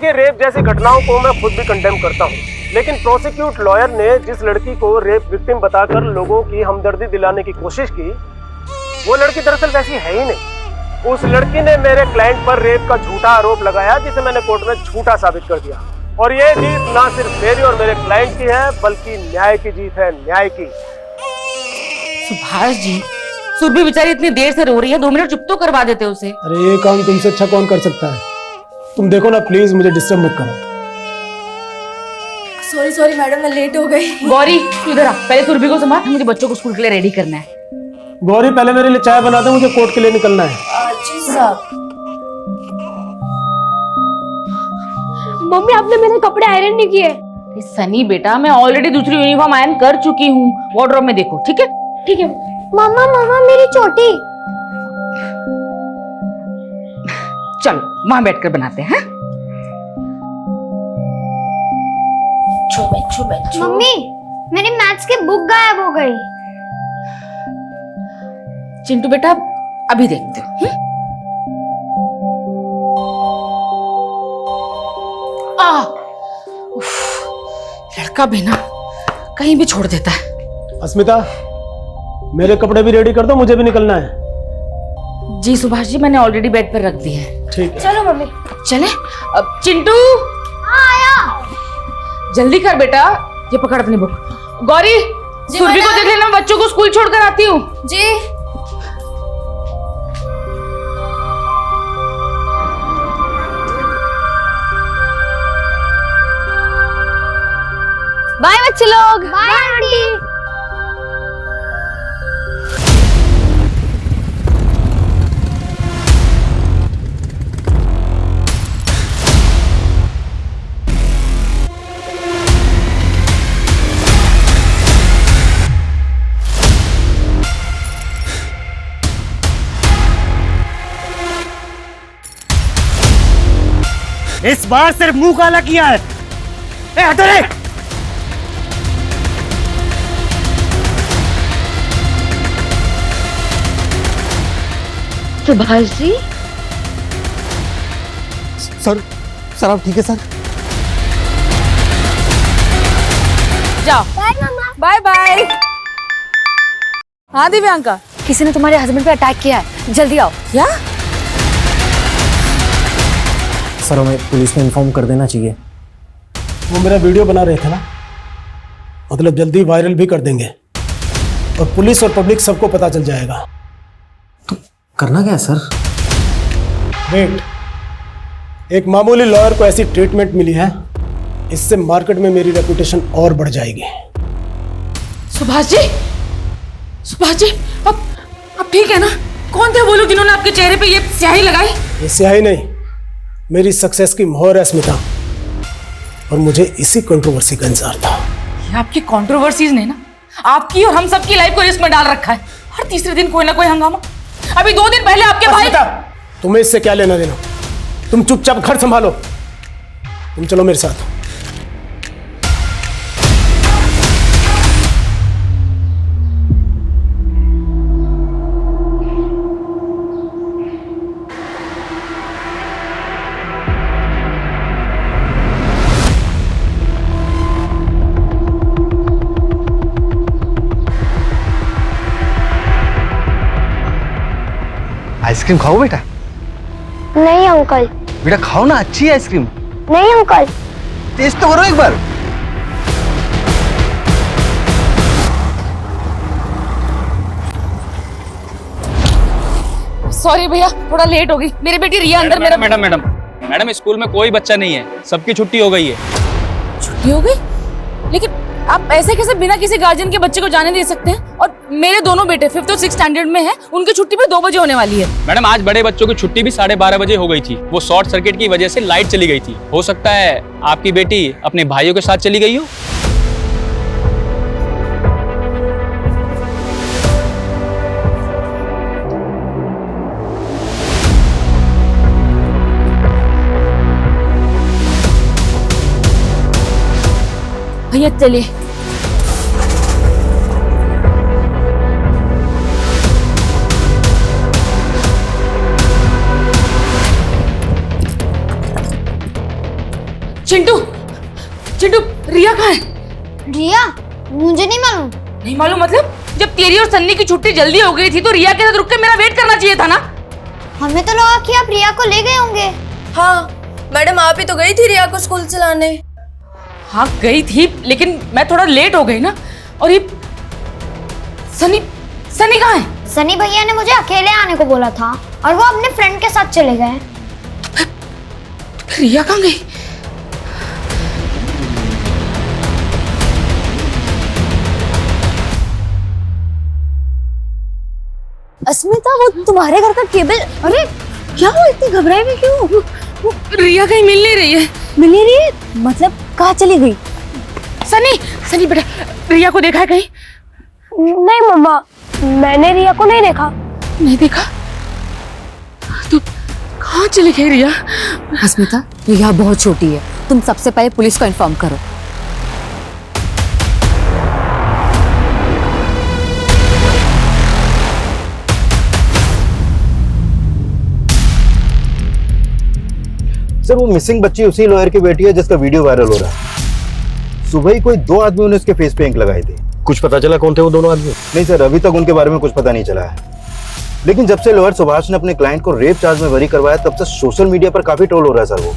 देखिए, रेप जैसी घटनाओं को मैं खुद भी कंडेम करता हूँ, लेकिन प्रोसिक्यूट लॉयर ने जिस लड़की को रेप विक्टिम बताकर लोगों की हमदर्दी दिलाने की कोशिश की, वो लड़की दरअसल वैसी है ही नहीं। उस लड़की ने मेरे क्लाइंट पर रेप का झूठा आरोप लगाया, जिसे मैंने कोर्ट में झूठा साबित कर दिया। और ये जीत ना सिर्फ मेरी और मेरे क्लाइंट की है, बल्कि न्याय की जीत है, न्याय की। सुभाष जी, सुरभि बेचारी इतनी देर से रो रही है, 2 मिनट चुप तो करवा देते उसे। अरे ये काम तुमसे अच्छा कौन कर सकता है? तुम देखो ना, प्लीज मुझे डिस्टर्ब मत करो। सॉरी मैडम, मैं लेट हो गई। गौरी तू इधर आ, पहले सुरभि को संभाल, मुझे बच्चों को स्कूल के लिए रेडी करना है। गौरी, पहले मेरे लिए चाय बना दे, मुझे कोर्ट के लिए निकलना है। जी साहब। मम्मी, आपने मेरे कपड़े आयरन नहीं किए। सनी बेटा, मैं ऑलरेडी दूसरी यूनिफॉर्म आयरन कर चुकी हूँ, वार्डरोब में देखो। ठीक है ठीक है। मामा मामा, मेरी चोटी। चलो वहां बैठकर बनाते हैं। मम्मी, मेरी मैथ्स की बुक गायब हो गई। चिंटू बेटा, अभी देखते हैं। लड़का भी ना कहीं भी छोड़ देता है। अस्मिता, मेरे कपड़े भी रेडी कर दो, मुझे भी निकलना है। जी सुभाष जी, मैंने ऑलरेडी बेड पर रख दिए हैं। ठीक है। चलो मम्मी। चले अब। चिंटू, आया। जल्दी कर बेटा, ये पकड़ अपनी बुक। गौरी, सुरभि को देख लेना, मैं बच्चों को स्कूल छोड़कर आती हूँ। जी। बाय बच्चे लोग। Bye aunty. इस बार सिर्फ मुंह काला किया है। ए, हटो रे। सुभाष जी, सर आप ठीक है सर? जाओ। बाय मामा। Bye bye. हाँ दिव्यांका, किसी ने तुम्हारे हस्बैंड पे अटैक किया है, जल्दी आओ। क्या? सर हमें पुलिस में इन्फॉर्म कर देना चाहिए। वो मेरा वीडियो बना रहे थे ना, मतलब जल्दी वायरल भी कर देंगे और पुलिस और पब्लिक सबको पता चल जाएगा। तो करना क्या है सर? वेट, एक मामूली लॉयर को ऐसी ट्रीटमेंट मिली है, इससे मार्केट में मेरी रेपुटेशन और बढ़ जाएगी। सुभाष जी, अब ठीक है ना? कौन थे वो लोग जिन्होंने आपके चेहरे पे ये स्याही लगाई? ये स्याही नहीं, मेरी सक्सेस की मोहर है स्मिता, और मुझे इसी कंट्रोवर्सी का इंतजार था। ये आपकी कंट्रोवर्सीज ने ना आपकी और हम सबकी लाइफ को रिस्क में डाल रखा है। हर तीसरे दिन कोई ना कोई हंगामा। अभी 2 दिन पहले आपके भाई। स्मिता, तुम्हें इससे क्या लेना देना? तुम चुपचाप घर संभालो। तुम चलो मेरे साथ। आइसक्रीम खाओ बेटा। नहीं अंकल। बेटा खाओ ना, अच्छी है आइसक्रीम। नहीं अंकल। टेस्ट तो करो एक बार। सॉरी भैया, थोड़ा लेट हो गई। मेरी बेटी रिया अंदर मेरा। मैडम स्कूल में कोई बच्चा नहीं है, सबकी छुट्टी हो गई है। छुट्टी हो गई? लेकिन आप ऐसे कैसे बिना किसी गार्जियन के बच्चे को जाने दे सकते हैं? और मेरे दोनों बेटे 5th और 6th स्टैंडर्ड में हैं, उनकी छुट्टी भी 2 बजे होने वाली है। मैडम आज बड़े बच्चों की छुट्टी भी 12:30 बजे हो गई थी। वो शॉर्ट सर्किट की वजह से लाइट चली गई थी। हो सकता है आपकी बेटी अपने भाइयों के साथ चली गई हो। भैया चलिए। चिंटू, चिंटू, रिया कहाँ है? रिया मुझे नहीं मालूम। नहीं मालूम मतलब? जब तेरी और सन्नी की छुट्टी जल्दी हो गई थी तो रिया के साथ रुक के मेरा वेट करना चाहिए था ना? हमें तो लगा कि आप रिया को ले गए होंगे। हाँ मैडम, आप ही तो गई थी रिया को स्कूल से लाने। हाँ गई थी, लेकिन मैं थोड़ा लेट हो गई ना। और ये सनी, सनी कहाँ है? सनी भैया ने मुझे अकेले आने को बोला था और वो अपने फ्रेंड के साथ चले गए। रिया कहाँ गई? अस्मिता, वो तुम्हारे घर का केबल, अरे क्या हुआ, इतनी घबराई हुई क्यों? रिया कहीं मिल नहीं रही है। मिल नहीं रही है? मतलब कहाँ चली गई? सनी, सनी बेटा, रिया को देखा है कहीं? नहीं मम्मा, मैंने रिया को नहीं देखा। नहीं देखा? तो कहाँ चली गई रिया? अस्मिता, रिया बहुत छोटी है, तुम सबसे पहले पुलिस को इन्फॉर्म करो। सर, वो मिसिंग बच्ची उसी लॉयर की बेटी है जिसका वीडियो वायरल हो रहा है। सुबह ही कोई 2 आदमियों ने उसके फेस पे इंक लगाई थी। कुछ पता चला कौन थे वो दोनों आदमी? नहीं सर, अभी तक उनके बारे में कुछ पता नहीं चला है। लेकिन जब से लॉयर सुभाष ने अपने क्लाइंट को रेप चार्ज में बरी करवाया तब से सोशल मीडिया पर काफी ट्रोल हो रहा है सर। वो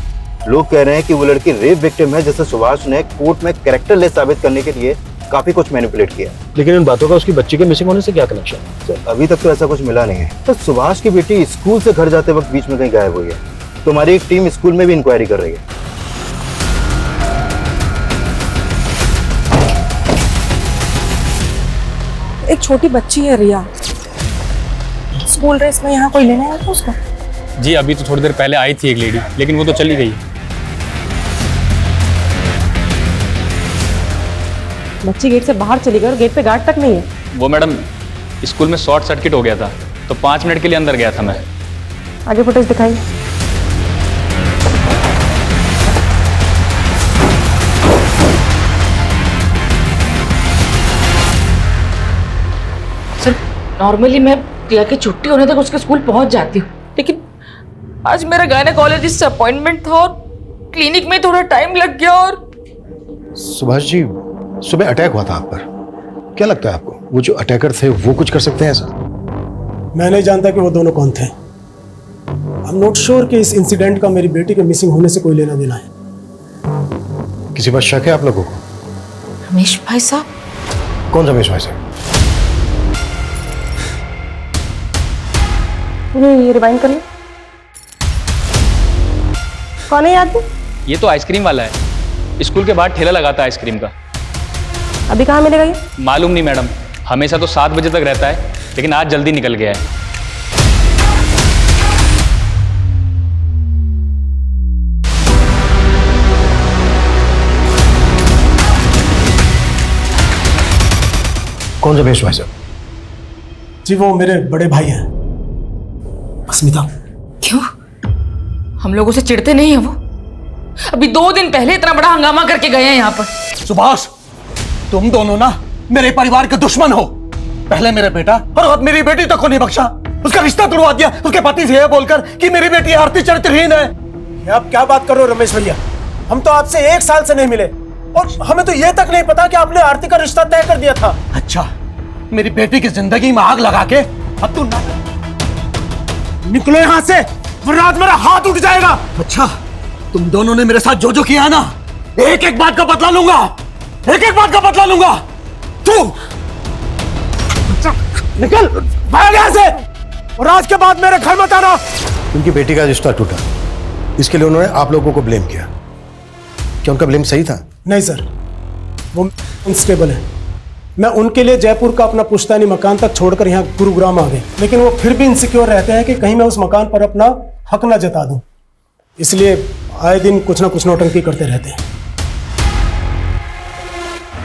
लोग कह रहे हैं कि वो लड़की रेप विक्टिम है, जिसे सुभाष ने कोर्ट में कैरेक्टरलेस साबित करने के लिए काफी कुछ मैनिपुलेट किया। लेकिन इन बातों का उसकी बच्ची के मिसिंग होने से क्या कनेक्शन? सर, अभी तक तो ऐसा कुछ मिला नहीं है। तो सुभाष की बेटी स्कूल से घर जाते वक्त बीच में कहीं गायब हुई है। तो हमारी एक टीम स्कूल में भी इंक्वायरी कर रही है। एक छोटी बच्ची है रिया, स्कूल ड्रेस में यहाँ कोई लेने आया था उसको? जी अभी तो थोड़ी देर पहले आई थी एक लेडी, लेकिन वो तो चली गई। बच्ची गेट से बाहर चली गई और गेट पे गार्ड तक नहीं है। वो मैडम स्कूल में शॉर्ट सर्किट हो गया था, तो 5 मिनट के लिए अंदर गया था मैं। आगे फुटेज दिखाइए। सर, नॉर्मली मैं रिया की छुट्टी होने तक उसके स्कूल पहुंच जाती हूँ, लेकिन आज मेरा गायनेकोलॉजिस्ट से अपॉइंटमेंट था और क्लिनिक में थोड़ा टाइम लग गया। और सुभाष जी, सुबह अटैक हुआ था आप पर, क्या लगता है आपको वो जो अटैकर थे वो कुछ कर सकते हैं ऐसा? मैं नहीं जानता कि वो दोनों कौन थे। आई एम नॉट श्योर कि इस इंसिडेंट का मेरी बेटी के मिसिंग होने से कोई लेना देना है। किसी पर शक है आप लोगों को? रमेश भाई साहब। कौन रमेश भाई साहब? ये रिवाइंड कर लो। कौन है ये आदमी? ये तो आइसक्रीम वाला है, स्कूल के बाहर ठेला लगाता है आइसक्रीम का। अभी कहाँ मिलेगा ये? मालूम नहीं मैडम, हमेशा तो 7 बजे तक रहता है, लेकिन आज जल्दी निकल गया है। कौन रमेश भाई साहब? जी वो मेरे बड़े भाई हैं, अस्मिता। क्यों? हम लोगों से चिढ़ते नहीं है वो? अभी 2 दिन पहले इतना बड़ा हंगामा करके गए हैं यहाँ पर। सुभाष, तुम दोनों ना मेरे परिवार के दुश्मन हो। पहले मेरे बेटा और अब मेरी बेटी तक को नहीं बख्शा। उसका रिश्ता तोड़वा दिया उसके पति से यह बोलकर कि मेरी बेटी आरती चरित्रहीन है। ये आप क्या बात कर रहे हो रमेश भैया? हम तो आपसे 1 साल से नहीं मिले और हमें तो ये तक नहीं पता कि आपने आरती का रिश्ता तय कर दिया था। अच्छा, मेरी बेटी की जिंदगी में आग लगा के अब तू निकलो यहाँ से वरना आज मेरा हाथ उठ जाएगा। अच्छा, तुम दोनों ने मेरे साथ जो जो किया ना, एक एक बात का बदला लूंगा, एक एक बात का बदला लूंगा। तू निकल भाग यहाँ से, और आज के बाद मेरे घर मत आना। उनकी बेटी का रिश्ता टूटा, इसके लिए उन्होंने आप लोगों को ब्लेम किया। क्या उनका ब्लेम सही था? नहीं सर, वो अनस्टेबल है। मैं उनके लिए जयपुर का अपना पुश्तैनी मकान तक छोड़कर यहाँ गुरुग्राम आ गए, लेकिन वो फिर भी इनसिक्योर रहते हैं कि कहीं मैं उस मकान पर अपना हक ना जता दूं। इसलिए आए दिन कुछ ना कुछ नौटंकी करते रहते हैं।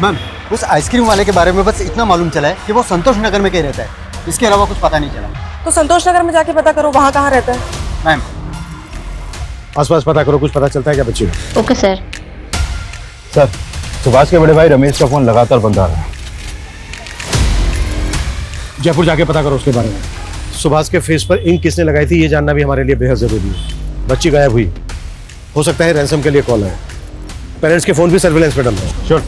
मैम, उस आइसक्रीम वाले के बारे में बस इतना मालूम चला है कि वो संतोष नगर में कहीं रहता है, इसके अलावा कुछ पता नहीं चला। तो संतोष नगर में जाके पता करो वहाँ कहाँ रहता है। मैम, आसपास पता करो, कुछ पता चलता है क्या बच्ची को? Okay sir. सर, सुभाष के बड़े भाई रमेश का फोन लगातार बंद आ रहा है। जयपुर जाके पता करो उसके बारे में। सुभाष के फेस पर इंक किसने लगाई थी ये जानना भी हमारे लिए बेहद जरूरी है। बच्ची गायब हुई, हो सकता है रैंसम के लिए कॉल है। पेरेंट्स के फोन भी सर्विलेंस पे डालो। श्योर।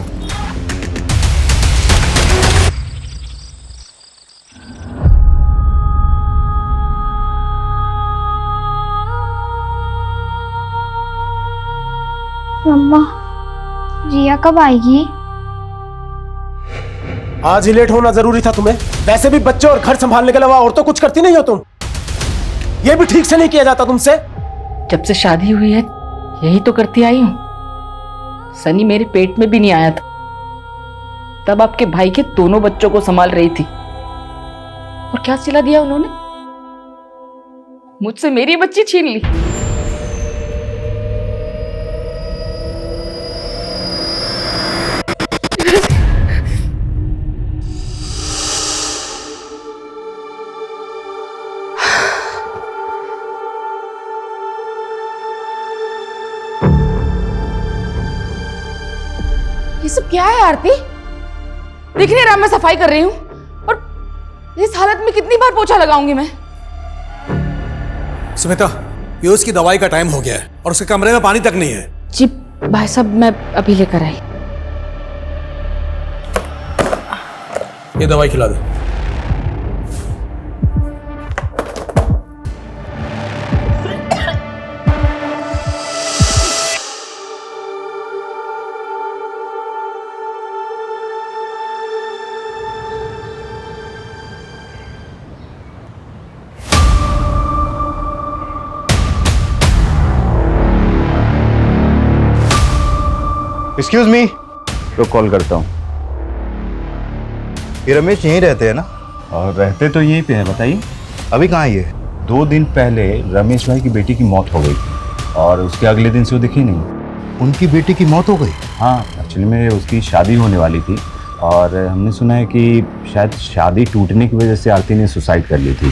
मम्मा, रिया कब आएगी? आज ही लेट होना जरूरी था तुम्हें? वैसे भी बच्चे और घर संभालने के अलावा और तो कुछ करती नहीं हो तुम। ये भी ठीक से नहीं किया जाता तुमसे। जब से शादी हुई है यही तो करती आई हूँ। सनी मेरे पेट में भी नहीं आया था, तब आपके भाई के दोनों बच्चों को संभाल रही थी। और क्या सिला दिया उन्होंने? मुझसे मेरी बच्ची छीन ली। ये सब क्या है आरती? दिख नहीं रहा मैं सफाई कर रही हूँ, और इस हालत में कितनी बार पोछा लगाऊंगी मैं? सुमिता, ये उसकी दवाई का टाइम हो गया है और उसके कमरे में पानी तक नहीं है। जी भाई साहब, मैं अभी लेकर आई। ये दवाई खिला दो। एक्सक्यूज मी, तो कॉल करता हूँ। ये रमेश यहीं रहते हैं ना? और रहते तो यहीं पे हैं, बताइए। अभी कहाँ है ये? 2 दिन पहले रमेश भाई की बेटी की मौत हो गई और उसके अगले दिन से वो दिखी नहीं। उनकी बेटी की मौत हो गई? हाँ, एक्चुअली में उसकी शादी होने वाली थी और हमने सुना है कि शायद शादी टूटने की वजह से आरती ने सुसाइड कर ली थी।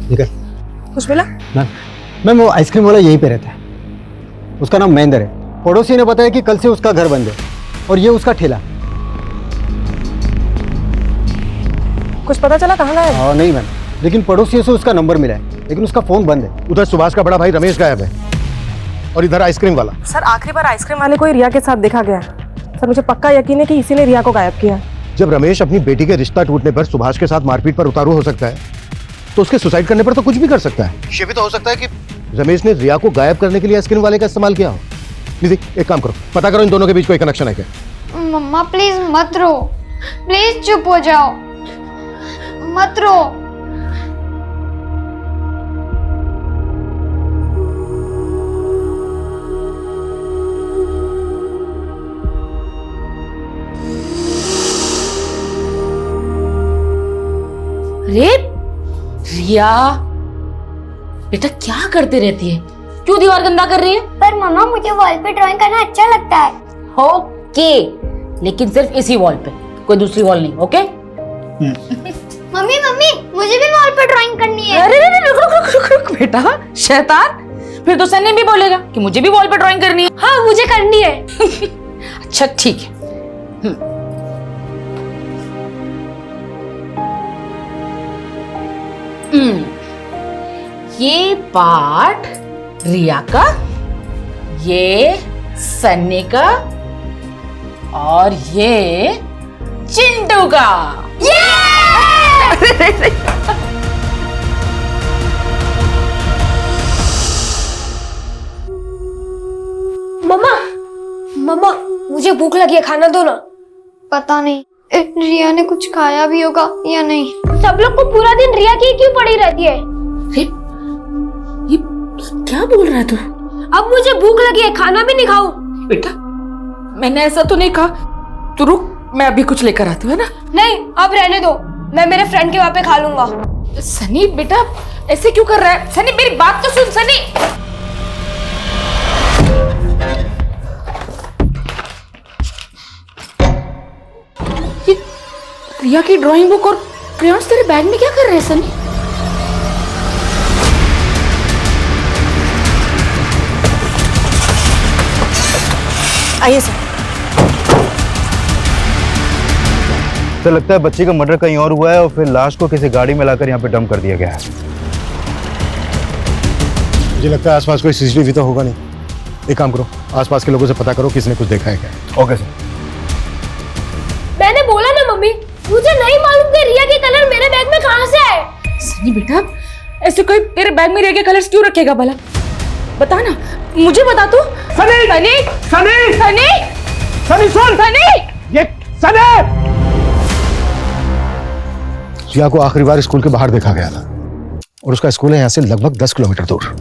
ठीक है। कुछ मिला? मैम, वो आइसक्रीम वाला यहीं पे रहता है। उसका नाम महेंद्र है। पड़ोसी ने बताया कि कल से उसका घर बंद है और ये उसका ठेला। कुछ पता चला कहाँ गया है? नहीं मैम, लेकिन पड़ोसियों से उसका नंबर मिला है, लेकिन उसका फोन बंद है। उधर सुभाष का बड़ा भाई रमेश गायब है और इधर आइसक्रीम वाला। सर, आखिरी बार आइसक्रीम वाले को ही रिया के साथ देखा गया। सर, मुझे पक्का यकीन है कि इसी ने रिया को गायब किया। जब रमेश अपनी बेटी के रिश्ता टूटने पर सुभाष के साथ मारपीट पर उतारू हो सकता है, तो उसके सुसाइड करने पर तो कुछ भी कर सकता है। ये भी तो हो सकता है कि रमेश ने रिया को गायब करने के लिए आइसक्रीम वाले का इस्तेमाल किया हो। निधि, एक काम करो, पता करो इन दोनों के बीच कोई कनेक्शन है क्या। मम्मा प्लीज मत रो, प्लीज चुप हो जाओ, मत रो। अरे रिया बेटा, क्या करते रहती है? क्यों दीवार गंदा कर रही है? पर मम्मा, मुझे वॉल पे ड्राइंग करना अच्छा लगता है। ओके, लेकिन सिर्फ इसी वॉल पे, कोई दूसरी वॉल नहीं। ओके? मम्मी मम्मी, मुझे भी वॉल पे ड्राइंग करनी है। अरे रुक रुक रुक रुक रुक बेटा, शैतान। फिर तो सनी भी बोलेगा कि मुझे भी वॉल पे ड्राइंग करनी है। हाँ, मुझे करनी है। अच्छा ठीक है। ये पार्ट रिया का, ये सन्नी का और ये चिंटू का। मम्मा मम्मा, मुझे भूख लगी है, खाना दो ना। पता नहीं रिया ने कुछ खाया भी होगा या नहीं। सब लोग को पूरा दिन रिया की क्यों पड़ी रहती है? ये क्या बोल रहा है तू? अब मुझे भूख लगी है, खाना भी नहीं खाऊं? बेटा, मैंने ऐसा तो नहीं कहा। तू रुक, मैं अभी कुछ लेकर आती हूँ, है ना? नहीं, अब रहने दो, मैं मेरे फ्रेंड के वहां पे खा लूंगा। सनी बेटा, ऐसे क्यों कर रहा है? सनी मेरी बात तो सुन। सनी, ये रिया की ड्राइंग बुक और क्रेयॉन्स तेरे बैग में क्या कर रहे हैं सनी? आइए सर। तो लगता है बच्ची का मर्डर कहीं और हुआ है और फिर लाश को किसी गाड़ी में लाकर यहाँ पे डंप कर दिया गया है। मुझे लगता है आसपास कोई सीसीटीवी तो होगा नहीं। एक काम करो, आसपास के लोगों से पता करो किसने कुछ देखा है क्या। Okay sir. मैंने बोला ना मम्मी, मुझे नहीं मालूम कि रिया के कलर मेरे बैग में कहाँ से आए। सनी बेटा, ऐसे कोई तेरे बैग में रिया के कलर्स क्यों रखेगा भला? बता ना, मुझे बता तू। सनी सनी सनी सनी सनी सुन, सनी ये सनी। रिया को आखिरी बार स्कूल के बाहर देखा गया था और उसका स्कूल है यहाँ से लगभग 10 किलोमीटर दूर।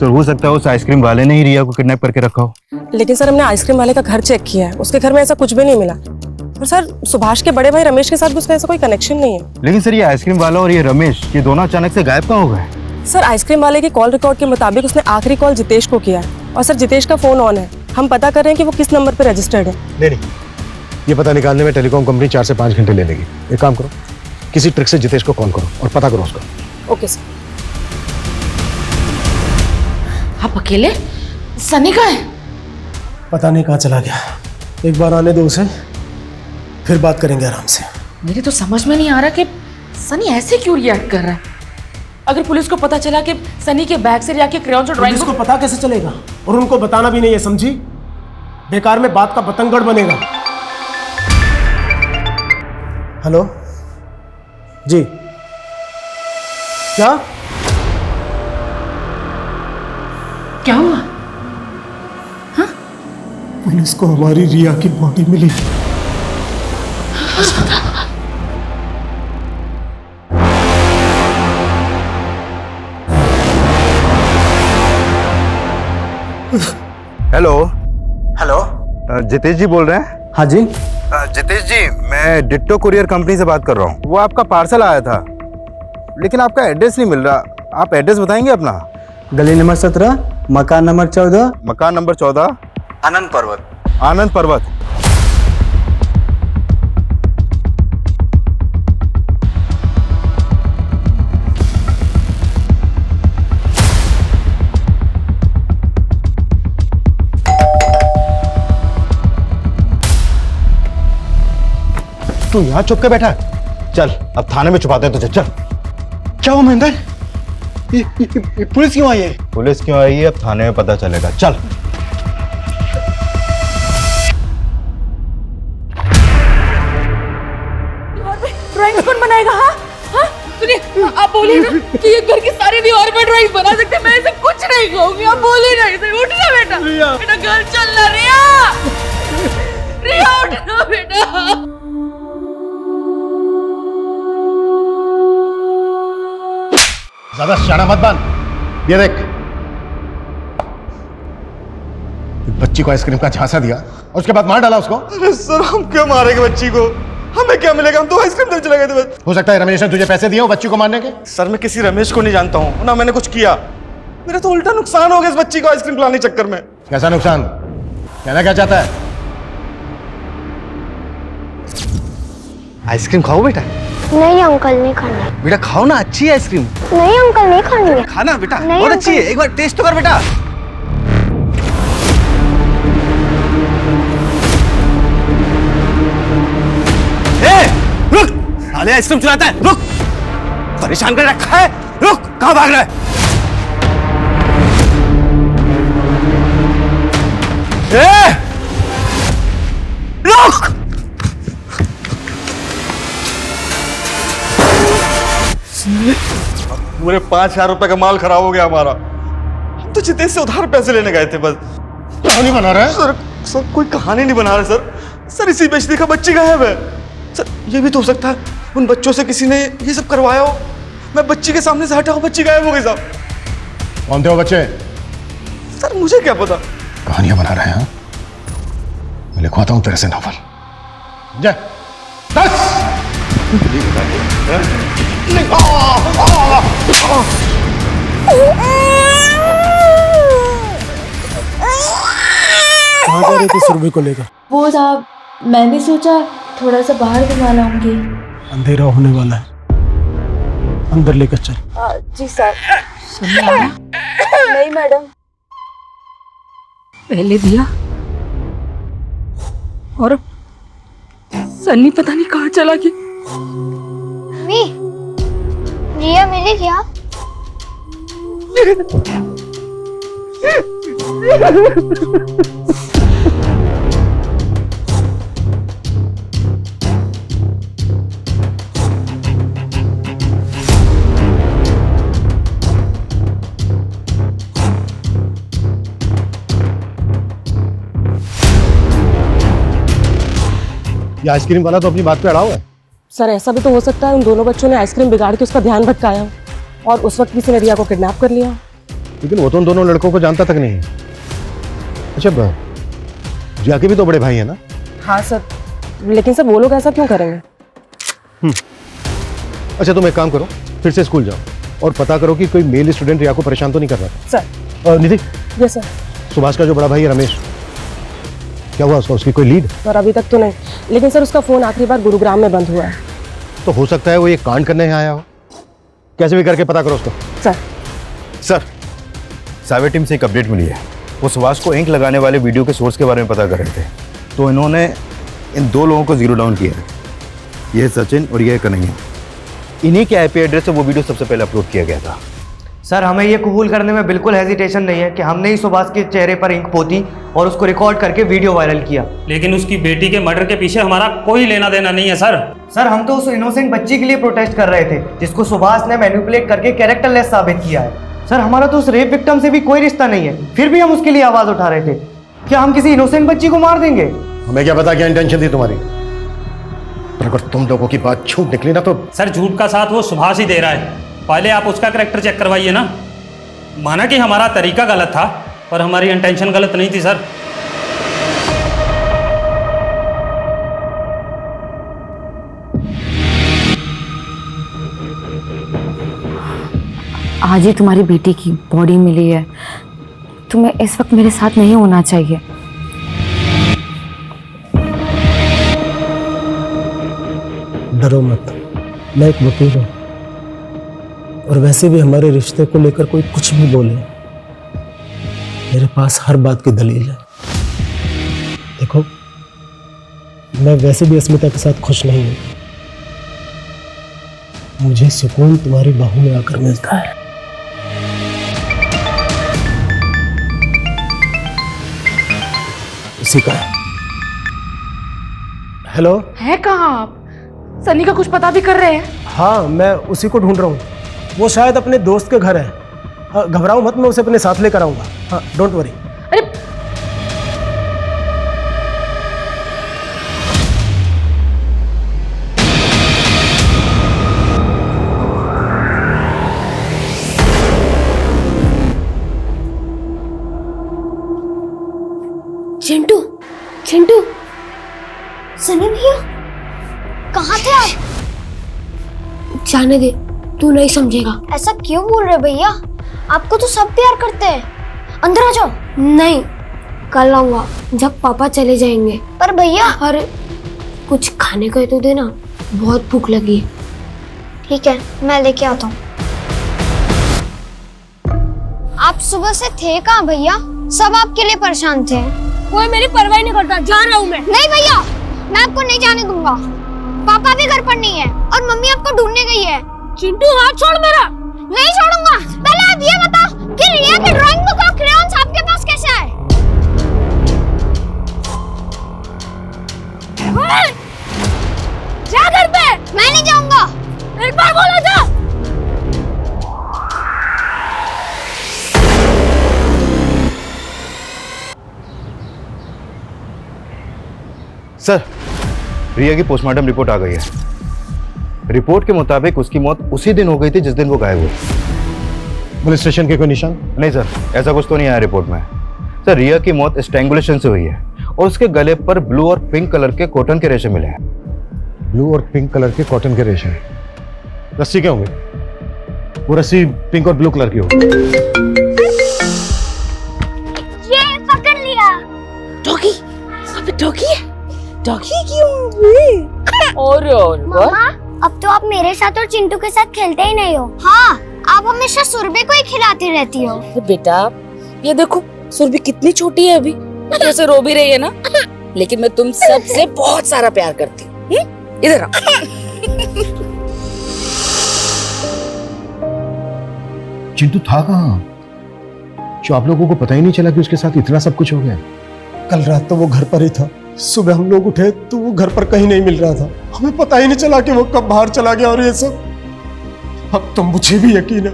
सर हो सकता है उस आइसक्रीम वाले ने ही रिया को किडनैप करके रखा हो। लेकिन सर हमने आइसक्रीम वाले का घर चेक किया है, उसके घर में ऐसा कुछ भी नहीं मिला। और सर सुभाष के बड़े भाई रमेश के साथ भी उसका ऐसा कोई कनेक्शन नहीं है। लेकिन सर ये आइसक्रीम वाला और ये रमेश, ये दोनों अचानक से गायब कहाँ हो गए? सर आइसक्रीम वाले की कॉल रिकॉर्ड के मुताबिक उसने आखिरी कॉल जितेश को किया है और सर जितेश का फोन ऑन है। हम पता कर रहे हैं कि वो किस नंबर पर रजिस्टर्ड है। नहीं, ये पता निकालने में टेलीकॉम कंपनी 4 से 5 घंटे ले लेगी। एक काम करो, किसी ट्रिक से जितेश को कॉल करो और पता करो उसका। Okay sir. आप अकेले? सनी कहाँ है? पता नहीं कहाँ चला गया। एक बार आने दो उसे, फिर बात करेंगे आराम से। मेरे तो समझ में नहीं आ रहा कि सनी ऐसे क्यों रिएक्ट कर रहा है। अगर पुलिस को पता चला कि सनी के बैग से रिया के क्रेयॉन और ड्राइंग पुलिस को पता कैसे चलेगा? और उनको बताना भी नहीं है, समझी? बेकार में बात का बतंगड़ बनेगा। हेलो जी, क्या क्या हुआ? पुलिस को हमारी रिया की बॉडी मिली। हेलो हेलो, जितेश जी बोल रहे हैं? हाँ जी। जितेश जी, मैं डिट्टो कुरियर कंपनी से बात कर रहा हूँ। वो आपका पार्सल आया था, लेकिन आपका एड्रेस नहीं मिल रहा। आप एड्रेस बताएंगे अपना? गली नंबर 17, मकान नंबर 14, मकान नंबर 14, आनंद पर्वत। आनंद पर्वत। तू यहाँ चुप के बैठा है? चल अब थाने में छुपाते हैं तुझे। चल। क्या हुआ महेंद्र? ये पुलिस क्यों आई है? पुलिस क्यों आई है अब थाने में पता चलेगा। चल। ड्राइंग कौन बनाएगा? हाँ सुनिए, आप बोलिए ना कि ये घर की सारी दीवार पर ड्राइंग बना सकते हैं। मैं ऐसे कुछ नहीं कहूंगी, आप बोलिए ना इसे। उठ ना बेटा, बेटा घर चल ना। रिया, रिया उठ ना बेटा। ज्यादा शाना मत बन। ये देख, बच्ची को आइसक्रीम का झांसा दिया और उसके बाद मार डाला उसको। अरे सर, हम क्यों मारेंगे बच्ची को? हमें क्या मिलेगा? हम तो आइसक्रीम देने चले गए थे बस। हो सकता है रमेश ने तुझे पैसे दिए हो बच्ची को मारने के। सर मैं किसी रमेश को नहीं जानता हूँ, ना मैंने कुछ किया। मेरा तो उल्टा नुकसान हो गया इस बच्ची को आइसक्रीम खिलाने के चक्कर में। कैसा नुकसान? कहना क्या चाहता है? आइसक्रीम खाओ बेटा। नहीं अंकल, नहीं खाना। बेटा खाओ ना, अच्छी है आइसक्रीम। नहीं अंकल, नहीं खानी है। खाना बेटा, नहीं बहुत अंकल। अच्छी है, एक बार टेस्ट तो कर बेटा। रुक, साले आइसक्रीम चलाता है। रुक, परेशान कर रखा है। रुक, कहाँ भाग रहा है? रुक! पूरे 5,000 रुपए का माल खराब हो गया हमारा। हम तो जितेश से उधार पैसे लेने गए थे बस। कहानी बना रहा है? सर कोई कहानी नहीं बना रहे सर इसी बेचने का बच्ची गायब है। सर ये भी तो हो सकता है उन बच्चों से किसी ने ये सब करवाया हो। मैं बच्ची के सामने से हटा हूँ, बच्ची गायब हो गई साहब। कौन थे वो बच्चे? सर मुझे क्या पता। कहानियां बना रहे हैं? मैं लिखवाता हूं तेरे से नॉवल। जा 10। कहाँ जा रही थी सुरभि को लेकर? वो साहब, मैंने सोचा थोड़ा सा बाहर घुमा लाऊंगी। अंधेरा होने वाला है, अंदर लेकर चल। जी सर। नहीं मैडम। पहले दिया और सन्नी पता नहीं कहाँ चला गया। रिया मिली क्या? ये आइसक्रीम वाला तो अपनी बात पे अड़ा हुआ है। सर ऐसा भी तो हो सकता है उन दोनों बच्चों ने आइसक्रीम बिगाड़ के उसका ध्यान भटकाया हो और उस वक्त किसी ने रिया को किडनैप कर लिया। लेकिन वो तो उन दोनों लड़कों को जानता तक नहीं है। अच्छा रिया के भी तो बड़े भाई है ना? हाँ सर, लेकिन सर वो लोग ऐसा क्यों करेंगे? अच्छा तुम एक काम करो, फिर से स्कूल जाओ और पता करो कि कोई मेल स्टूडेंट रिया को परेशान तो नहीं कर रहा था। Sir. Nidhi. Yes sir. Subhash का जो बड़ा भाई है रमेश, क्या हुआ उसका? उसकी कोई लीड? सर अभी तक तो नहीं, लेकिन सर उसका फोन आखिरी बार गुरुग्राम में बंद हुआ है। तो हो सकता है वो ये कांड करने यहाँ आया हो। कैसे भी करके पता करो उसको। सर साइबर टीम से एक अपडेट मिली है। वो सुभाष को इंक लगाने वाले वीडियो के सोर्स के बारे में पता कर रहे थे, तो इन्होंने इन 2 लोगों को जीरो डाउन किया है। यह सचिन और यह कन्हैया। इन्हीं के आईपी एड्रेस से वो वीडियो सबसे पहले अपलोड किया गया था। सर हमें ये कबूल करने में बिल्कुल हेजिटेशन नहीं है कि हमने ही सुभाष के चेहरे पर इंक पोती और उसको रिकॉर्ड करके वीडियो वायरल किया। लेकिन उसकी बेटी के मर्डर के पीछे हमारा कोई लेना देना नहीं है सर। सर हम तो उस इनोसेंट बच्ची के लिए प्रोटेस्ट कर रहे थे जिसको सुभाष ने मैनिपुलेट करके कैरेक्टरलेस साबित किया है। सर हमारा तो उस रेप विक्टिम से भी कोई रिश्ता नहीं है, फिर भी हम उसके लिए आवाज उठा रहे थे। क्या हम किसी इनोसेंट बच्ची को मार देंगे? हमें क्या पता क्या इंटेंशन थी तुम्हारी, पर अगर तुम लोगों की बात झूठ निकली ना तो। सर झूठ का साथ वो सुभाष ही दे रहा है। पहले आप उसका कैरेक्टर चेक करवाइए ना। माना कि हमारा तरीका गलत था, पर हमारी इंटेंशन गलत नहीं थी सर। आज ही तुम्हारी बेटी की बॉडी मिली है, तुम्हें इस वक्त मेरे साथ नहीं होना चाहिए। डरो मत, मैं एक वकील हूं और वैसे भी हमारे रिश्ते को लेकर कोई कुछ भी बोले, मेरे पास हर बात की दलील है। देखो मैं वैसे भी अस्मिता के साथ खुश नहीं हूं, मुझे सुकून तुम्हारी बाहों में आकर मिलता है। उसी का। हेलो। है कहाँ आप? सनी का कुछ पता भी कर रहे हैं? हाँ मैं उसी को ढूंढ रहा हूँ, वो शायद अपने दोस्त के घर है। हाँ घबराओ मत, मैं उसे अपने साथ लेकर आऊंगा। हाँ डोंट वरी। अरे चिंटू, चिंटू, सनी भैया कहाँ थे आप? जाने दे, तू नहीं समझेगा। ऐसा क्यों बोल रहे भैया? आपको तो सब प्यार करते हैं। अंदर आ जाओ। नहीं, कल आऊंगा जब पापा चले जाएंगे। पर भैया अरे कुछ खाने का तो देना, बहुत भूख लगी है। ठीक है मैं लेके आता हूँ। आप सुबह से थे कहाँ भैया? सब आपके लिए परेशान थे। कोई मेरी परवाह नहीं करता, जा रहा हूँ मैं। नहीं भैया, मैं आपको नहीं जाने दूंगा। पापा भी घर पर नहीं है और मम्मी आपको ढूंढने गई है। चिंटू हाथ छोड़ मेरा। नहीं छोड़ूंगा। पहले आप ये बताओ कि रिया की ड्राइंग बुक और क्रेयॉन्स आपके पास कैसे आए? जा घर पे। मैं नहीं जाऊंगा। एक बार बोला जा। सर रिया की पोस्टमार्टम रिपोर्ट आ गई है। रिपोर्ट के मुताबिक उसकी मौत उसी दिन हो गई थी जिस दिन वो गायब हुई। पुलिस स्टेशन के कोई निशान? नहीं सर, ऐसा कुछ तो नहीं आया रिपोर्ट में। सर रिया की मौत स्ट्रैंगुलेशन से हुई है और उसके गले पर ब्लू और पिंक कलर के कॉटन के रेशे मिले हैं। ब्लू और पिंक कलर के कॉटन के रेशे? रस्सी क्या होंगे? वो रस्सी पिंक और ब्लू कलर की होगी। ये पकड़ लिया। डॉगी, अबे डॉगी है। डॉगी क्यों? और मम्मा, अब तो आप मेरे साथ और चिंटू के साथ खेलते ही नहीं हो। हाँ, आप हमेशा सुरभि को ही खिलाती रहती हो। बेटा ये देखो, सुरभि कितनी छोटी है अभी, जैसे रो भी रही है ना, लेकिन मैं तुम सबसे बहुत सारा प्यार करती हूँ। इधर आओ। चिंटू था कहाँ? जो आप लोगों को पता ही नहीं चला कि उसके साथ इतना सब कुछ हो गया? कल रात तो वो घर पर ही था, सुबह हम लोग उठे तो वो घर पर कहीं नहीं मिल रहा था। हमें पता ही नहीं चला कि वो कब बाहर चला गया। और ये सब अब तो मुझे भी यकीन है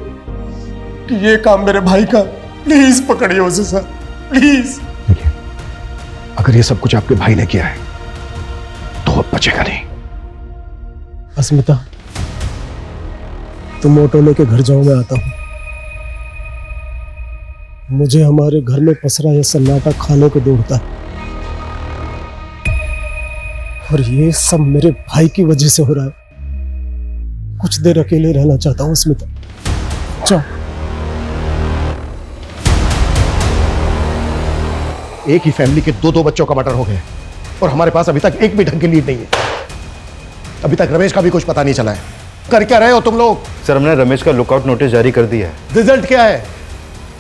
कि ये काम मेरे भाई का। प्लीज पकड़िए उसे सर, प्लीज। देखिए, अगर ये सब कुछ आपके भाई ने किया है तो वो बचेगा नहीं। अस्मिता, तुम ऑटो लेके घर जाओ, मैं आता हूं। मुझे हमारे घर में पसरा यह सन्नाटा खाने को दौड़ता है, और ये सब मेरे भाई की वजह से हो रहा है। कुछ देर अकेले रहना चाहता हूं अस्मिता, जाओ। एक ही फैमिली के दो बच्चों का मर्डर हो गया और हमारे पास अभी तक एक भी ढंग की लीड नहीं है। अभी तक रमेश का भी कुछ पता नहीं चला है। कर क्या रहे हो तुम लोग? सर, हमने रमेश का लुकआउट नोटिस जारी कर दिया है। रिजल्ट क्या है?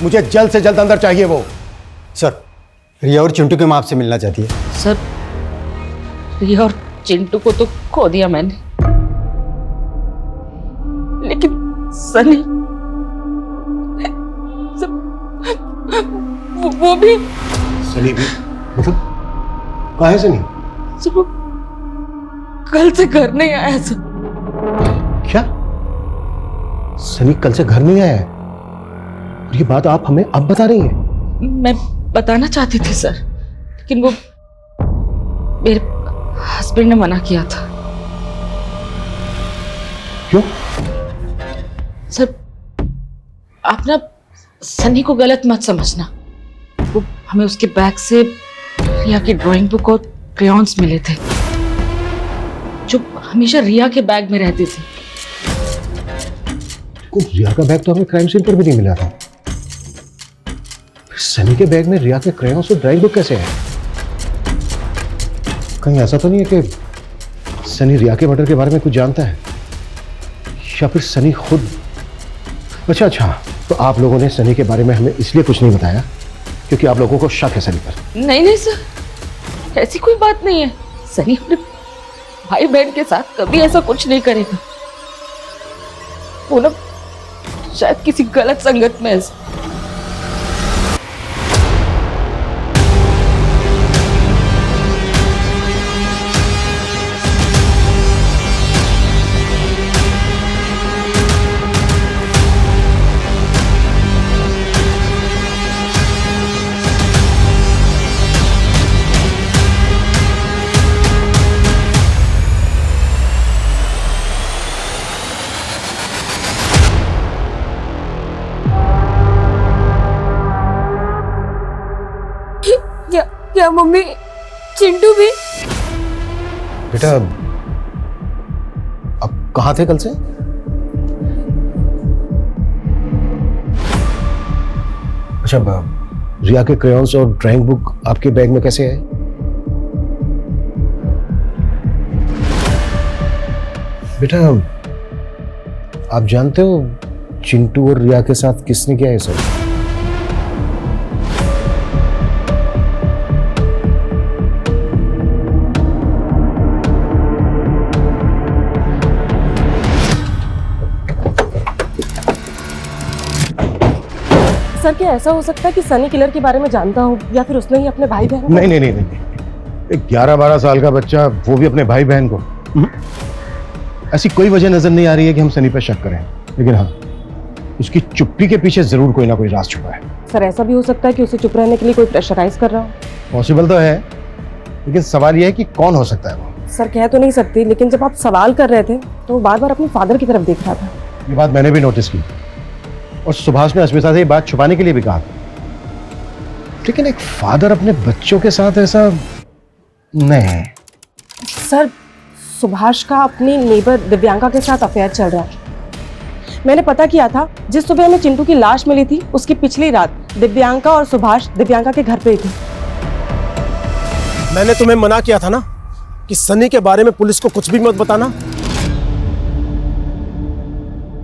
मुझे जल्द से जल्द अंदर चाहिए वो। सर, रिया और चिंटू की मां आपसे मिलना चाहती है। सर, रिया और चिंटू को तो खो दिया मैंने, लेकिन सनी वो भी। सनी भी? मतलब कहाँ है सनी? सर, वो कल से घर नहीं आया सर। क्या? सनी कल से घर नहीं आया है? और ये बात आप हमें अब बता रही हैं? मैं बताना चाहती थी सर, लेकिन वो मेरे हस्बैंड ने मना किया था। क्यों? सर, आप ना सनी को गलत मत समझना। वो हमें उसके बैग से रिया की ड्राइंग बुक और क्रेयॉन्स मिले थे, जो हमेशा रिया के बैग में रहते थे। रिया का बैग तो हमें क्राइम सीन पर भी नहीं मिला था। सनी के बैग में रिया के क्रेयॉन्स और ड्राइंग बुक कैसे है? कहीं ऐसा तो नहीं है कि सनी रिया के मर्डर के बारे में कुछ जानता है, या फिर सनी खुद? अच्छा, तो आप लोगों ने सनी के बारे में हमें इसलिए कुछ नहीं बताया क्योंकि आप लोगों को शक है सनी पर? नहीं सर, ऐसी कोई बात नहीं है। सनी अपने भाई बहन के साथ कभी ऐसा कुछ नहीं करेगा। वो ना शायद किसी गलत संगत में है। क्या मम्मी चिंटू भी? बेटा, अब कहाँ थे कल से? अच्छा, रिया के क्रेयॉन्स और ड्राइंग बुक आपके बैग में कैसे है? बेटा, आप जानते हो चिंटू और रिया के साथ किसने किया है सब? सर, क्या ऐसा हो सकता है कि सनी किलर के बारे में जानता हो, या फिर उसने ही अपने भाई बहन? नहीं। एक 11-12 साल का बच्चा, वो भी अपने भाई बहन को। ऐसी कोई वजह नजर नहीं आ रही है कि हम सनी पर शक करें, लेकिन हाँ, उसकी चुप्पी के पीछे जरूर कोई ना कोई राज छुपा है। सर, ऐसा भी हो सकता है कि उसे चुप रहने के लिए कोई प्रेशराइज कर रहा हो। पॉसिबल तो है, लेकिन सवाल यह है कि कौन हो सकता है वो। सर, कह तो नहीं सकती, लेकिन जब आप सवाल कर रहे थे तो वो बार बार अपने फादर की तरफ देख रहा था। ये बात मैंने भी नोटिस की, और सुभाष ने अस्मिता से ये बात छुपाने के लिए भी कहा, लेकिन एक फादर अपने बच्चों के साथ ऐसा नहीं। सर, सुभाष का अपनी नेबर दिव्यांका के साथ अफेयर चल रहा है। मैंने पता किया था, जिस सुबह हमें चिंटू की लाश मिली थी उसकी पिछली रात दिव्यांका और सुभाष दिव्यांका के घर पे ही थे। मैंने तुम्हें मना किया था ना कि सनी के बारे में पुलिस को कुछ भी मत बताना।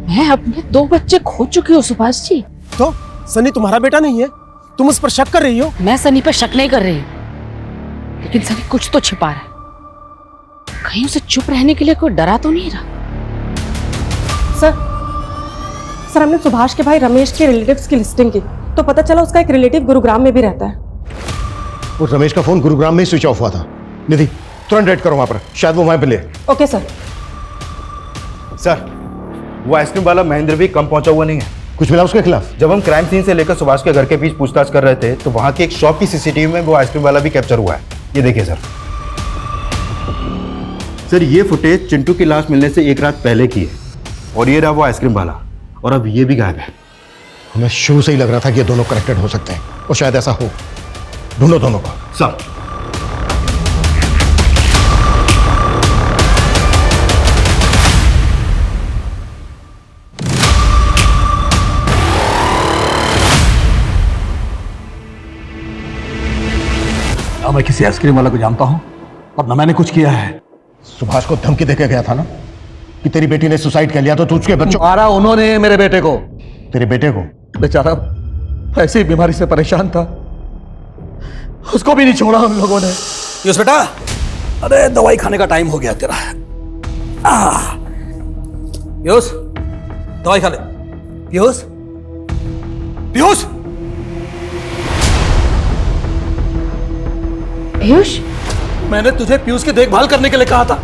मैं अपने 2 बच्चे खो चुकी हूँ सुभाष जी। तो सनी तुम्हारा बेटा नहीं है? तुम उस पर शक कर रही हो? मैं सनी पर शक नहीं कर रही, लेकिन सनी कुछ तो छिपा रहा है। कहीं उसे चुप रहने के लिए कोई डरा तो नहीं रहा? सर, हमने सुभाष के भाई रमेश के रिलेटिव्स की लिस्टिंग की, तो पता चला उसका एक रिलेटिव गुरुग्राम में भी रहता है। और रमेश का फोन गुरुग्राम में ही स्विच ऑफ हुआ था। निधि तुरंत रेड करो वहां पर, शायद वो वहां पे ले। Okay sir. सर वो आइसक्रीम वाला महेंद्र भी कम पहुंचा हुआ नहीं है। कुछ मिला उसके खिलाफ? जब हम क्राइम सीन से लेकर सुभाष के घर के बीच पूछताछ कर रहे थे तो वहां की एक शॉप की सीसीटीवी में वो आइसक्रीम वाला भी कैप्चर हुआ है। ये देखिए सर ये फुटेज चिंटू की लाश मिलने से एक रात पहले की है और ये रहा वो आइसक्रीम वाला, और अब ये भी गायब है। हमें शुरू से ही लग रहा था कि ये दोनों कनेक्टेड हो सकते हैं और शायद ऐसा हो। ढूंढो दोनों को। सर ना मैं किसी आइसक्रीम वाला को जानता हूं और ना मैंने कुछ किया है। सुभाष को धमकी देके गया था ना कि तेरी बेटी ने सुसाइड कर लिया तो तू उसके बच्चों मारा उन्होंने मेरे बेटे को। तेरे बेटे को? बेचारा ऐसी बीमारी से परेशान था, उसको भी नहीं छोड़ा हम लोगों ने। पीयूष बेटा, अरे दवाई खाने का टाइम हो गया तेरा। पीयूष दवाई खा ले। पीयूष पीयूष पीयूष, मैंने तुझे पीयूष की देखभाल करने के लिए कहा था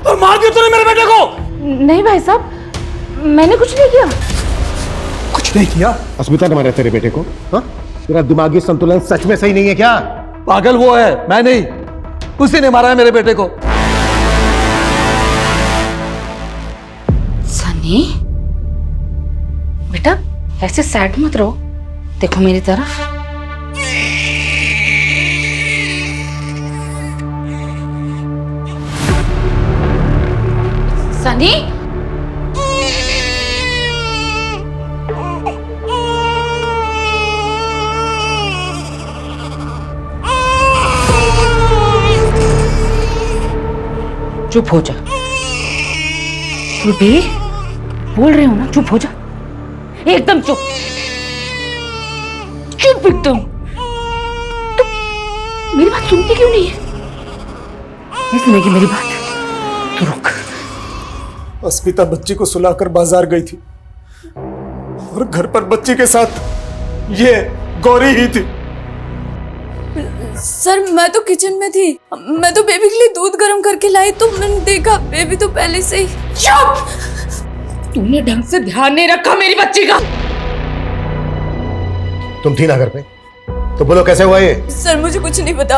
और मार दिया तूने मेरे बेटे को। नहीं भाई साहब, मैंने कुछ नहीं किया। कुछ नहीं किया? अस्मिता ने मारा तेरे बेटे को? हाँ? तेरा दिमागी संतुलन सच में सही नहीं है क्या? पागल वो है, मैं नहीं। उसी ने मारा है मेरे बेटे को। सनी बेटा ऐसे सैड मत रहो, देखो मेरी तरफ। सनी चुप हो जा। बे बोल रहे हो ना, चुप हो जा, एकदम चुप, चुप एकदम। तो मेरी बात सुनती क्यों नहीं है? नहीं सुनेगी मेरी बात तो रुक। अस्मिता बच्ची को सुलाकर बाजार गई थी और घर पर बच्ची के साथ ये गौरी ही थी। सर मैं तो किचन में थी, मैं तो बेबी के लिए दूध गर्म करके लाई तो मैंने देखा बेबी तो पहले से ही। चुप! तूने ढंग से ध्यान नहीं रखा मेरी बच्ची का। तुम थी ना घर पे, तो बोलो कैसे हुआ ये? सर मुझे कुछ नहीं पता।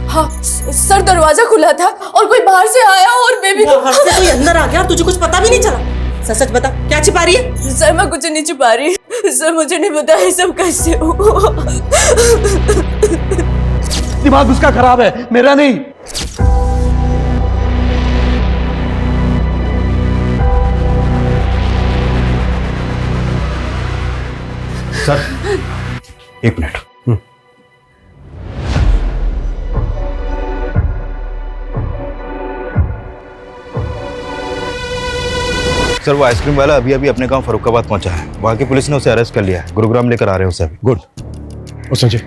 हाँ सर दरवाजा खुला था और कोई बाहर से आया और बेबी को बाहर से कोई अंदर आ गया और तुझे कुछ पता भी नहीं चला। सच सच बता, क्या छिपा रही है? सर मैं कुछ नहीं छिपा रही सर, मुझे नहीं पता ये सब कैसे हुआ। दिमाग उसका खराब है, मेरा नहीं। सर एक मिनट। सर वो आइसक्रीम वाला अभी अभी अपने गांव फरुखाबाद पहुंचा है। वहां की पुलिस ने उसे अरेस्ट कर लिया है। गुरुग्राम लेकर आ रहे हैं उसे अभी। गुड। और संजय,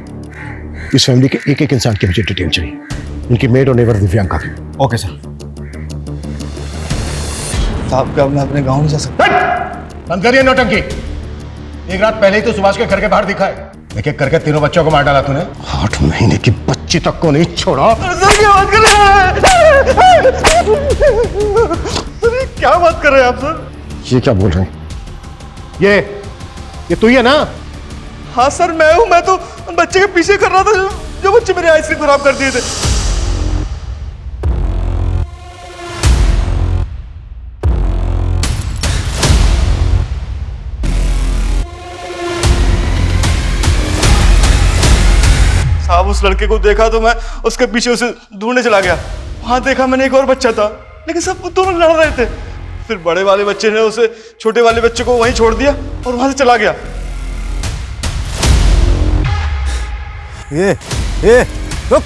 इस फैमिली के एक एक इंसान की मुझे डिटेल चाहिए, उनकी मेड और नेबर दिव्यांका की। Okay sir. साहब क्या मैं अपने गांव नहीं जा सकता? बंद करिए नौटंकी। एक रात पहले ही तो सुभाष के घर के बाहर दिखा है। एक एक करके तीनों बच्चों को मार डाला तूने। 8 महीने की बच्ची तक को नहीं छोड़ा। क्या बात कर रहे हैं आप सर? ये क्या बोल रहे हैं? ये तू ही है ना? हाँ सर मैं हूं। मैं तो बच्चे के पीछे कर रहा था जो बच्चे मेरी आइसक्रीम खराब कर दिए थे। साहब उस लड़के को देखा तो मैं उसके पीछे उसे ढूंढने चला गया। वहां देखा मैंने एक और बच्चा था, लेकिन सब दोनों लड़ रहे थे। फिर बड़े वाले बच्चे ने उसे छोटे वाले बच्चे को वहीं छोड़ दिया और वहां से चला गया। ये रुक।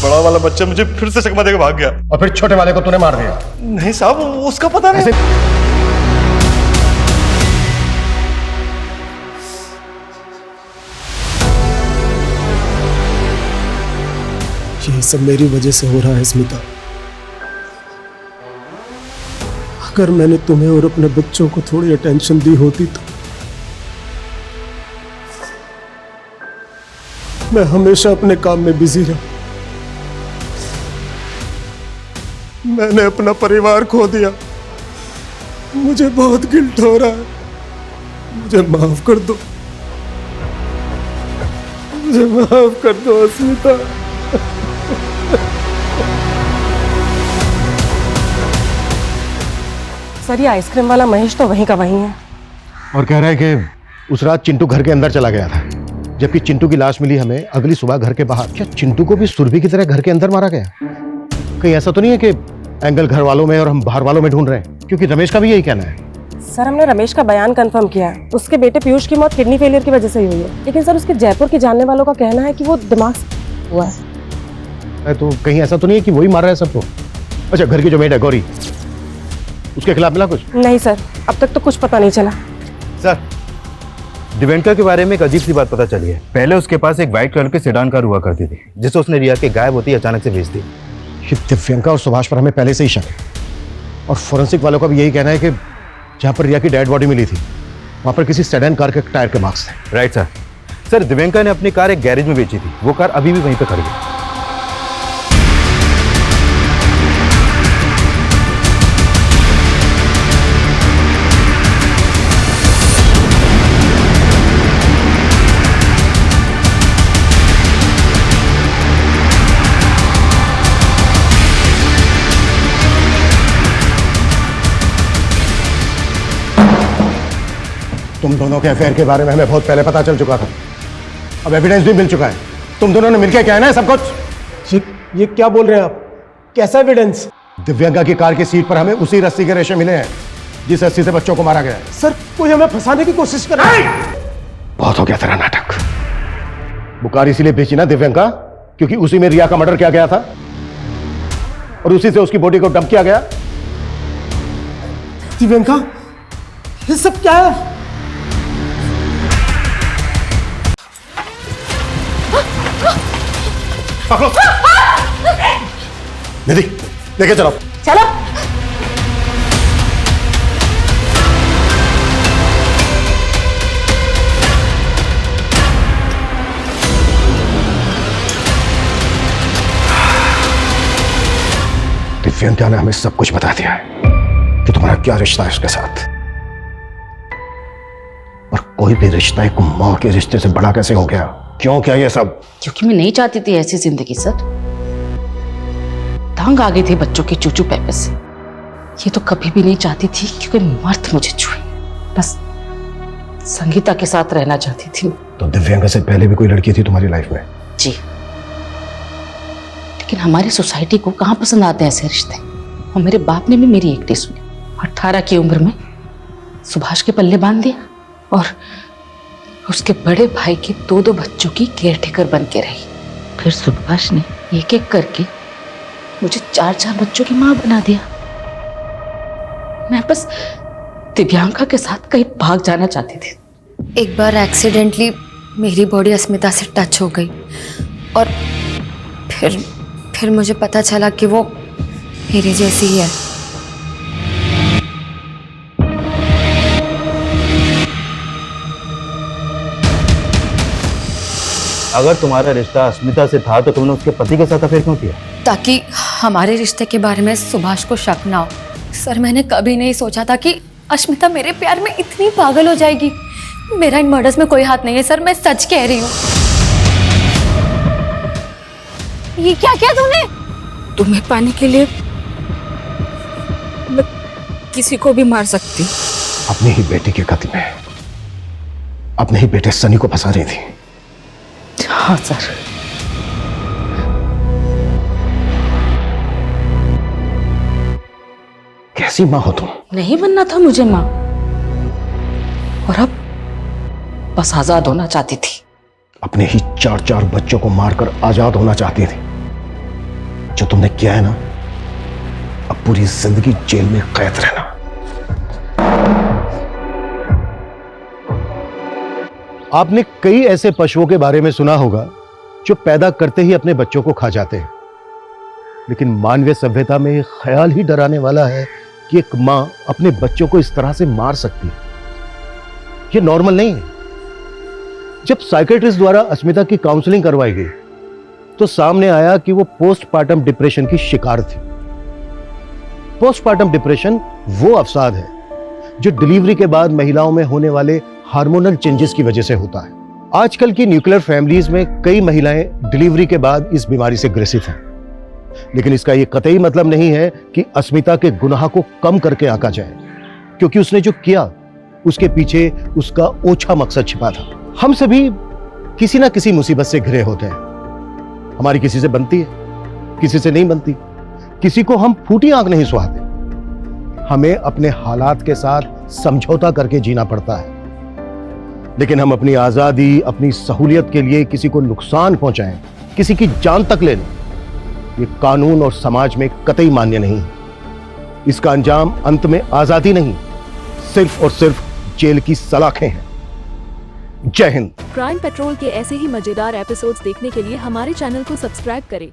बड़ा वाला बच्चा मुझे फिर से चकमा देकर भाग गया। और फिर छोटे वाले को तूने मार दिया? नहीं साहब उसका पता नहीं। ये सब मेरी वजह से हो रहा है स्मिता। अगर मैंने तुम्हें और अपने बच्चों को थोड़ी अटेंशन दी होती तो मैं हमेशा अपने काम में बिजी रहा। मैंने अपना परिवार खो दिया। मुझे बहुत गिल्ट हो रहा है। मुझे माफ कर दो, मुझे माफ कर दो अस्मिता। सर ये आइसक्रीम वाला महेश तो वहीं का वहीं है। और कह रहा है कि उस रात चिंटू घर के अंदर चला गया था, जबकि चिंटू की लाश मिली हमें अगली सुबह घर के बाहर। क्या चिंटू को भी सुरभि की तरह घर के अंदर मारा गया? कहीं ऐसा तो नहीं है कि एंगल घर वालों में और हम बाहर वालों में ढूंढ रहे हैं? क्योंकि रमेश का भी यही कहना है। सर हमने रमेश का बयान कंफर्म किया है। उसके बेटे पीयूष की मौत किडनी फेलियर की वजह से ही हुई है, लेकिन सर उसके जयपुर के जानने वालों का कहना है कि वो दिमाग से हुआ है। तो कहीं ऐसा तो नहीं है कि वही मार रहा है सबको? अच्छा, घर की जो मेड है गौरी, उसके खिलाफ मिला कुछ? नहीं सर, अब तक तो कुछ पता नहीं चला। सर, दिव्यांका के बारे में एक अजीब सी बात पता चली है। पहले उसके पास एक व्हाइट कलर की सेडान कार हुआ करती थी, जिसे उसने रिया के गायब होती अचानक से बेच दी। ये दिव्यांका और सुभाष पर हमें पहले से ही शक है, और फोरेंसिक वालों का भी यही कहना है कि जहां पर रिया की डेड बॉडी मिली थी वहां पर किसी सेडान कार के टायर के मार्क्स थे। Right sir. सर, दिव्यांका ने अपनी कार एक गैरेज में बेची थी। वो कार अभी भी वहीं पे खड़ी है। तुम दोनों के अफेयर के बारे में हमें बहुत पहले पता चल चुका था। अब एविडेंस भी मिल चुका है। तुम दोनों ने मिलकर क्या है ना सब कुछ। ये क्या बोल रहे हैं आप? कैसा एविडेंस? दिव्यांका की कार की सीट पर हमें उसी रस्सी के रेशे मिले हैं जिस रस्सी से बच्चों को मारा गया है। सर, कोई हमें फंसाने की कोशिश कर रहा है। बहुत हो गया तेरा नाटक। वो कार इसीलिए बेची ना दिव्यांका, क्योंकि उसी में रिया का मर्डर किया गया था और उसी से उसकी बॉडी को डंप किया गया। दिव्यांका, ये सब क्या है? निधि, लेके चलो। चलो। दिव्यांका ने हमें सब कुछ बता दिया है कि तुम्हारा क्या रिश्ता है उसके साथ, और कोई भी रिश्ता एक मां के रिश्ते से बड़ा कैसे हो गया? क्यों क्या ये सब? क्योंकि मैं नहीं चाहती थी ऐसी जिंदगी सर। तंग आ गई थी बच्चों की चूचू पैपे से। ये तो कभी भी नहीं चाहती थी क्योंकि मर्द मुझे छुए। बस संगीता के साथ रहना चाहती थी। तो दिव्यांका से पहले भी कोई लड़की थी तुम्हारी लाइफ में? जी, लेकिन हमारी सोसाइटी को कहाँ पसंद आते हैं ऐसे रिश्ते। और मेरे बाप ने भी मेरी एक सुनी। 18 की उम्र में सुभाष के पल्ले बांध दिया और उसके बड़े भाई के 2-2 बच्चों की केयरटेकर बन के रही। फिर सुभाष ने एक एक करके मुझे 4-4 बच्चों की मां बना दिया। मैं बस दिव्यांका के साथ कहीं भाग जाना चाहती थी। एक बार एक्सीडेंटली मेरी बॉडी अस्मिता से टच हो गई और फिर मुझे पता चला कि वो मेरी जैसी ही है। अगर तुम्हारा रिश्ता अस्मिता से था तो तुमने उसके पति के साथ अफेयर क्यों किया? ताकि हमारे रिश्ते के बारे में सुभाष को शक ना हो। सर, मैंने कभी नहीं सोचा था कि अस्मिता मेरे प्यार में इतनी पागल हो जाएगी। मेरा इन मर्डर्स में कोई हाथ नहीं है सर, मैं सच कह रही हूँ। ये क्या किया तूने? तुम्हें पाने के लिए मैं किसी को भी मार सकती। अपनी ही बेटी के कत्ल में अपने ही बेटे सनी को फंसा रही थी। हाँ सर। कैसी माँ हो तुम? नहीं बनना था मुझे माँ, और अब बस आजाद होना चाहती थी। अपने ही 4-4 बच्चों को मारकर आजाद होना चाहती थी। जो तुमने किया है ना, अब पूरी जिंदगी जेल में कैद रहना। आपने कई ऐसे पशुओं के बारे में सुना होगा जो पैदा करते ही अपने बच्चों को खा जाते हैं, लेकिन मानवीय सभ्यता में एक ख्याल ही डराने वाला है कि एक मां अपने बच्चों को इस तरह से मार सकती है। ये नॉर्मल नहीं है। जब साइकेट्रिस्ट द्वारा अस्मिता की काउंसलिंग करवाई गई तो सामने आया कि वो पोस्टपार्टम डिप्रेशन की शिकार थी। पोस्टपार्टम डिप्रेशन वो अवसाद है जो डिलीवरी के बाद महिलाओं में होने वाले हार्मोनल चेंजेस की वजह से होता है। आजकल की न्यूक्लियर फैमिलीज में कई महिलाएं डिलीवरी के बाद इस बीमारी से ग्रसित हैं, लेकिन इसका यह कतई मतलब नहीं है कि अस्मिता के गुनाह को कम करके आंका जाए, क्योंकि उसने जो किया उसके पीछे उसका ओछा मकसद छिपा था। हम सभी किसी ना किसी मुसीबत से घिरे होते हैं। हमारी किसी से बनती है, किसी से नहीं बनती, किसी को हम फूटी आंख नहीं सुहाते। हमें अपने हालात के साथ समझौता करके जीना पड़ता है, लेकिन हम अपनी आजादी, अपनी सहूलियत के लिए किसी को नुकसान पहुंचाएं, किसी की जान तक ले लें, ये कानून और समाज में कतई मान्य नहीं है। इसका अंजाम अंत में आजादी नहीं, सिर्फ और सिर्फ जेल की सलाखें हैं। जय हिंद। क्राइम पेट्रोल के ऐसे ही मजेदार एपिसोड्स देखने के लिए हमारे चैनल को सब्सक्राइब करें